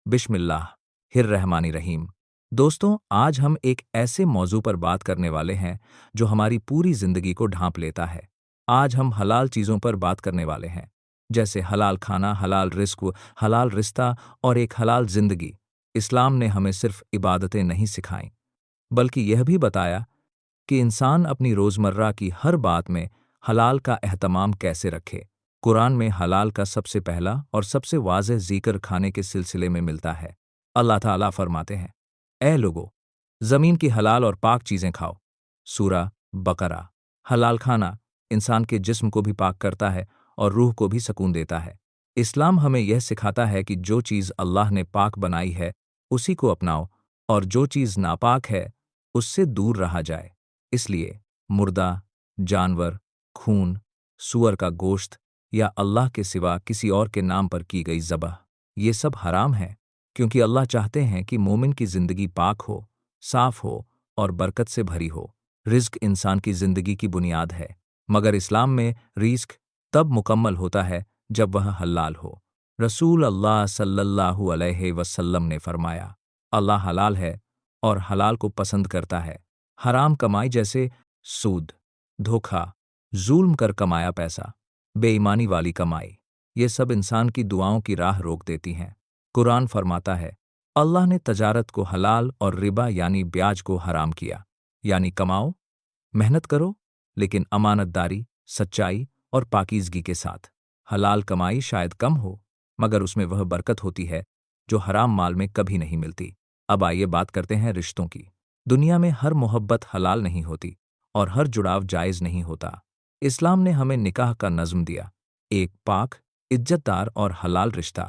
बिस्मिल्लाहिर्रहमानिर्रहीम। दोस्तों, आज हम एक ऐसे मौजू पर बात करने वाले हैं जो हमारी पूरी जिंदगी को ढांप लेता है। आज हम हलाल चीज़ों पर बात करने वाले हैं, जैसे हलाल खाना, हलाल रिस्क, हलाल रिश्ता और एक हलाल जिंदगी। इस्लाम ने हमें सिर्फ इबादतें नहीं सिखाईं, बल्कि यह भी बताया कि इंसान अपनी रोज़मर्रा की हर बात में हलाल का एहतमाम कैसे रखे। कुरान में हलाल का सबसे पहला और सबसे वाज़ेह ज़िक्र खाने के सिलसिले में मिलता है। अल्लाह ताला फरमाते हैं, ऐ लोगो, ज़मीन की हलाल और पाक चीज़ें खाओ। सूरा बकरा। हलाल खाना इंसान के जिस्म को भी पाक करता है और रूह को भी सकून देता है। इस्लाम हमें यह सिखाता है कि जो चीज़ अल्लाह ने पाक बनाई है उसी को अपनाओ, और जो चीज़ नापाक है उससे दूर रहा जाए। इसलिए मुर्दा, जानवर, खून, सूअर का गोश्त या अल्लाह के सिवा किसी और के नाम पर की गई ज़बह, ये सब हराम है, क्योंकि अल्लाह चाहते हैं कि मोमिन की ज़िंदगी पाक हो, साफ हो और बरकत से भरी हो। रिज़्क इंसान की ज़िंदगी की बुनियाद है, मगर इस्लाम में रिज़्क तब मुकम्मल होता है जब वह हलाल हो। रसूल अल्लाह सल्लल्लाहु अलैहि वसल्लम ने फरमाया, अल्लाह हलाल है और हलाल को पसंद करता है। हराम कमाई जैसे सूद, धोखा, जुल्म कर कमाया पैसा, बेईमानी वाली कमाई, ये सब इंसान की दुआओं की राह रोक देती हैं। कुरान फरमाता है, अल्लाह ने तजारत को हलाल और रिबा यानी ब्याज को हराम किया। यानी कमाओ, मेहनत करो, लेकिन अमानतदारी, सच्चाई और पाकीज़गी के साथ। हलाल कमाई शायद कम हो, मगर उसमें वह बरकत होती है जो हराम माल में कभी नहीं मिलती। अब आइए बात करते हैं रिश्तों की। दुनिया में हर मोहब्बत हलाल नहीं होती और हर जुड़ाव जायज़ नहीं होता। इस्लाम ने हमें निकाह का नज़्म दिया, एक पाक, इज्जतदार और हलाल रिश्ता।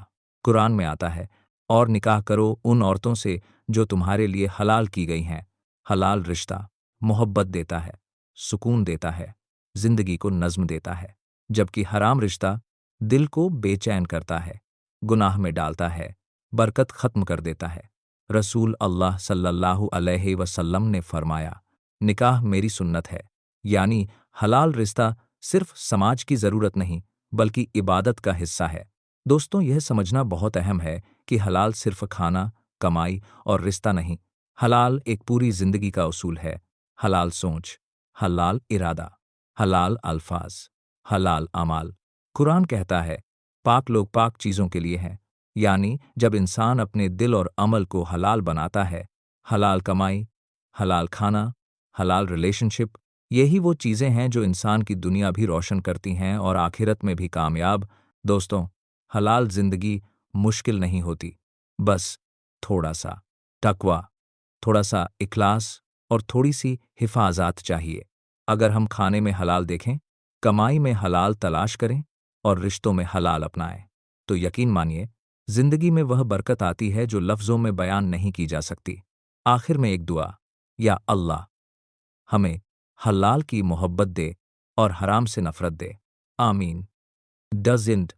कुरान में आता है, और निकाह करो उन औरतों से जो तुम्हारे लिए हलाल की गई हैं। हलाल रिश्ता मोहब्बत देता है, सुकून देता है, जिंदगी को नज़्म देता है, जबकि हराम रिश्ता दिल को बेचैन करता है, गुनाह में डालता है, बरकत ख़त्म कर देता है। रसूल अल्लाह सल्लल्लाहु अलैहि वसल्लम ने फरमाया, निकाह मेरी सुन्नत है। यानी हलाल रिश्ता सिर्फ समाज की ज़रूरत नहीं, बल्कि इबादत का हिस्सा है। दोस्तों, यह समझना बहुत अहम है कि हलाल सिर्फ खाना, कमाई और रिश्ता नहीं, हलाल एक पूरी जिंदगी का उसूल है। हलाल सोच, हलाल इरादा, हलाल अल्फाज, हलाल अमाल। कुरान कहता है, पाक लोग पाक चीज़ों के लिए हैं। यानी जब इंसान अपने दिल और अमल को हलाल बनाता है, हलाल कमाई, हलाल खाना, हलाल रिलेशनशिप, यही वो चीज़ें हैं जो इंसान की दुनिया भी रोशन करती हैं और आखिरत में भी कामयाब। दोस्तों, हलाल जिंदगी मुश्किल नहीं होती, बस थोड़ा सा तकवा, थोड़ा सा इखलास और थोड़ी सी हिफाजत चाहिए। अगर हम खाने में हलाल देखें, कमाई में हलाल तलाश करें और रिश्तों में हलाल अपनाएं, तो यकीन मानिए जिंदगी में वह बरकत आती है जो लफ्ज़ों में बयान नहीं की जा सकती। आखिर में एक दुआ, या अल्लाह हमें हलाल की मोहब्बत दे और हराम से नफरत दे। आमीन। Does int